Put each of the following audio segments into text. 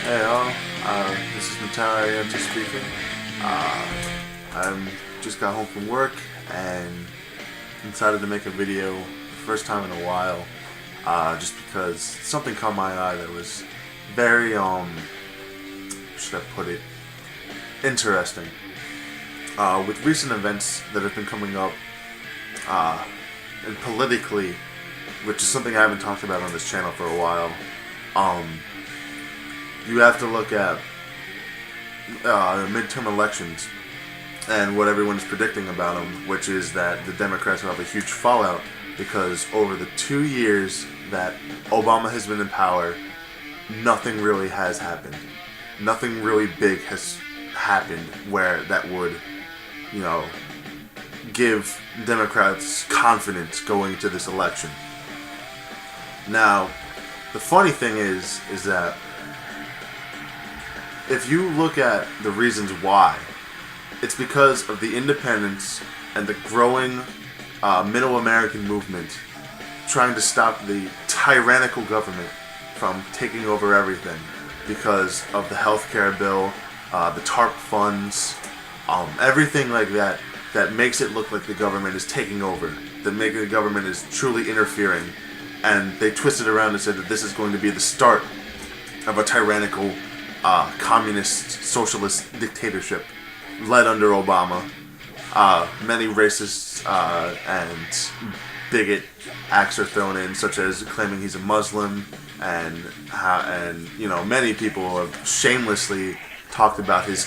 Hey all, this is Libertarians speaking. I just got home from work and decided to make a video first time in a while, just because something caught my eye that was very, should I put it, interesting. With recent events that have been coming up, and politically, which is something I haven't talked about on this channel for a while, you have to look at midterm elections and what everyone's predicting about them, which is that the Democrats will have a huge fallout because over the 2 years that Obama has been in power, nothing really has happened. Nothing really big has happened where that would, give Democrats confidence going into this election. Now, the funny thing is that if you look at the reasons why, it's because of the independence and the growing middle American movement trying to stop the tyrannical government from taking over everything because of the healthcare bill, the TARP funds, everything like that that makes it look like the government is taking over, that makes the government is truly interfering, and they twisted around and said that this is going to be the start of a tyrannical communist, socialist dictatorship led under Obama. Many racist and bigot acts are thrown in, such as claiming he's a Muslim, and many people have shamelessly talked about his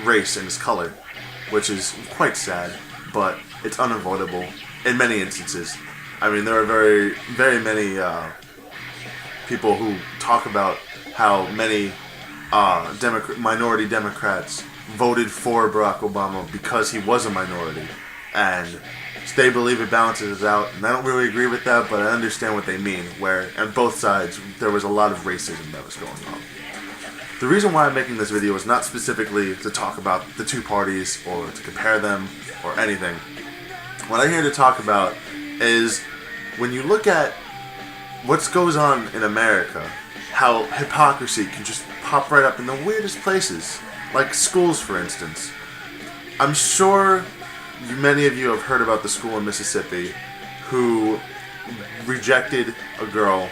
race and his color, which is quite sad, but it's unavoidable in many instances. I mean, there are very, very many people who talk about how many minority Democrats voted for Barack Obama because he was a minority, and they believe it balances out, and I don't really agree with that, but I understand what they mean, where on both sides there was a lot of racism that was going on. The reason why I'm making this video is not specifically to talk about the two parties or to compare them or anything. What I'm here to talk about is when you look at what goes on in America, how hypocrisy can just pop right up in the weirdest places, like schools, for instance. I'm sure many of you have heard about the school in Mississippi who rejected a girl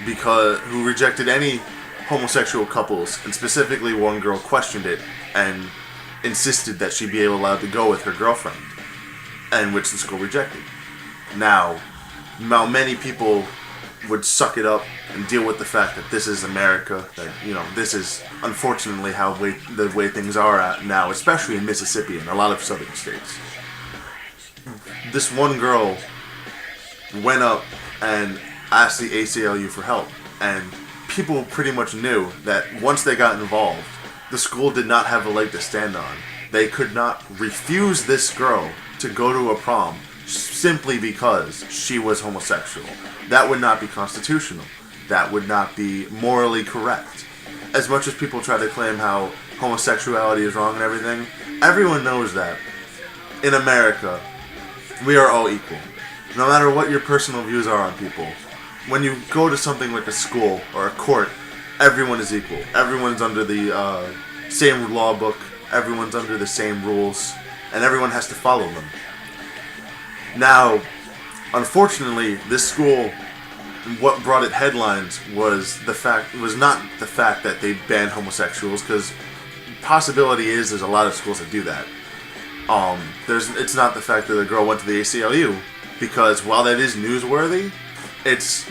who rejected any homosexual couples, and specifically one girl questioned it and insisted that she be allowed to go with her girlfriend, and which the school rejected. Now many people would suck it up and deal with the fact that this is America, that this is unfortunately the way things are at now, especially in Mississippi and a lot of southern states. This one girl went up and asked the ACLU for help, and people pretty much knew that once they got involved, the school did not have a leg to stand on. They could not refuse this girl to go to a prom simply because she was homosexual. That would not be constitutional. That would not be morally correct. As much as people try to claim how homosexuality is wrong and everything, everyone knows that in America, we are all equal. No matter what your personal views are on people, when you go to something like a school or a court, everyone is equal. Everyone's under the same law book, everyone's under the same rules, and everyone has to follow them. Now, unfortunately, this school, what brought it headlines was not the fact that they banned homosexuals, because possibility is there's a lot of schools that do that. It's not the fact that the girl went to the ACLU, because while that is newsworthy, it's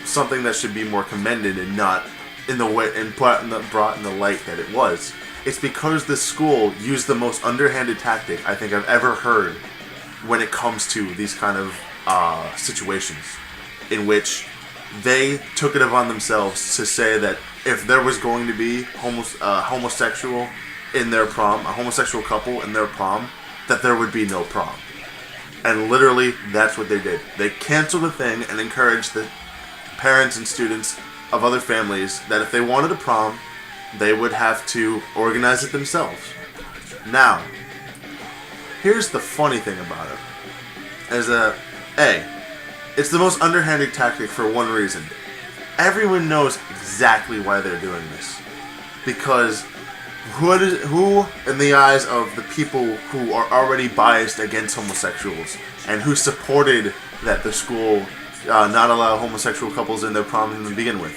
something that should be more commended and not in the way and brought in the light that it was. It's because the school used the most underhanded tactic I think I've ever heard when it comes to these kind of situations, in which they took it upon themselves to say that if there was going to be homosexual in their prom, a homosexual couple in their prom, that there would be no prom. And literally, that's what they did. They canceled the thing and encouraged the parents and students of other families that if they wanted a prom, they would have to organize it themselves. Now, here's the funny thing about it, is that, A, it's the most underhanded tactic for one reason. Everyone knows exactly why they're doing this. Because who, in the eyes of the people who are already biased against homosexuals and who supported that the school not allow homosexual couples in their prom to begin with,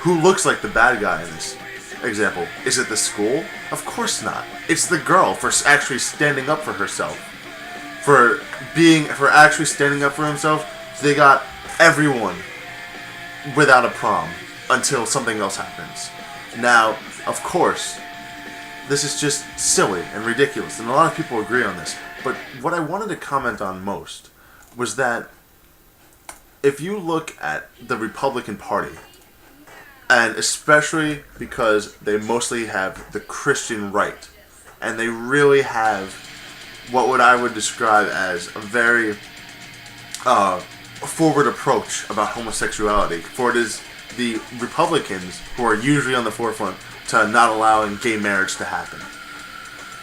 who looks like the bad guy in this example? Is it the school? Of course not. It's the girl for actually standing up for herself. For actually standing up for himself. They got everyone without a prom until something else happens. Now, of course, this is just silly and ridiculous, and a lot of people agree on this. But what I wanted to comment on most was that if you look at the Republican Party, and especially because they mostly have the Christian right, and they really have what I would describe as a very forward approach about homosexuality, for it is the Republicans who are usually on the forefront to not allowing gay marriage to happen.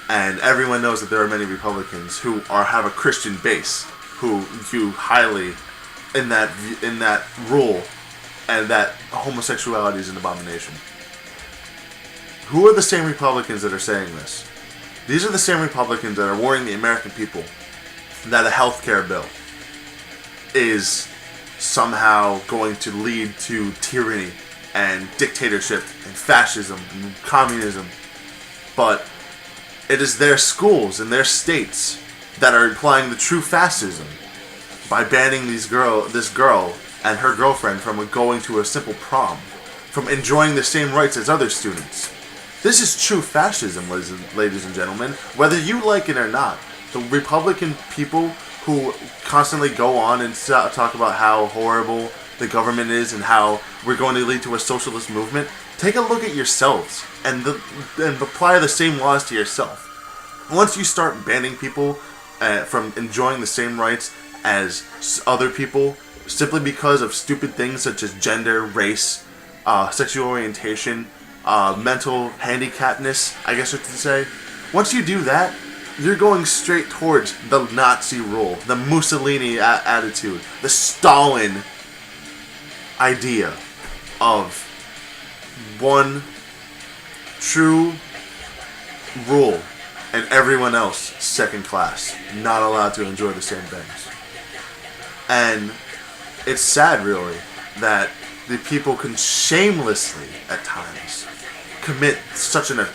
And everyone knows that there are many Republicans who have a Christian base, who view highly in that rule, and that homosexuality is an abomination. Who are the same Republicans that are saying this? These are the same Republicans that are warning the American people that a health care bill is somehow going to lead to tyranny and dictatorship and fascism and communism. But it is their schools and their states that are implying the true fascism by banning this girl and her girlfriend from going to a simple prom, from enjoying the same rights as other students. This is true fascism, ladies and gentlemen, whether you like it or not. The Republican people who constantly go on and talk about how horrible the government is and how we're going to lead to a socialist movement, take a look at yourselves and apply the same laws to yourself. Once you start banning people from enjoying the same rights as other people simply because of stupid things such as gender, race, sexual orientation, mental handicapness, I guess what to say. Once you do that, you're going straight towards the Nazi rule, the Mussolini attitude, the Stalin idea of one true rule and everyone else second class, not allowed to enjoy the same things. And it's sad, really, that the people can shamelessly, at times, commit such an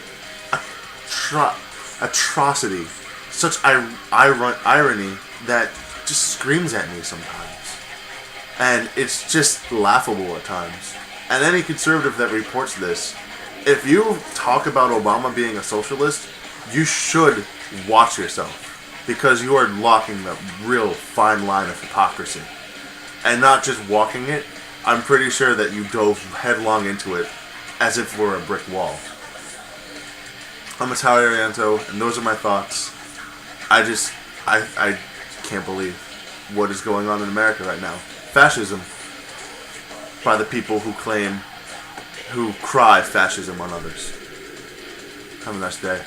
atrocity, such irony that just screams at me sometimes. And it's just laughable at times. And any conservative that reports this, if you talk about Obama being a socialist, you should watch yourself, because you are walking the real fine line of hypocrisy. And not just walking it, I'm pretty sure that you dove headlong into it as if we're a brick wall. I'm Natalia Ariento, and those are my thoughts. I can't believe what is going on in America right now. Fascism by the people who cry fascism on others. Have a nice day.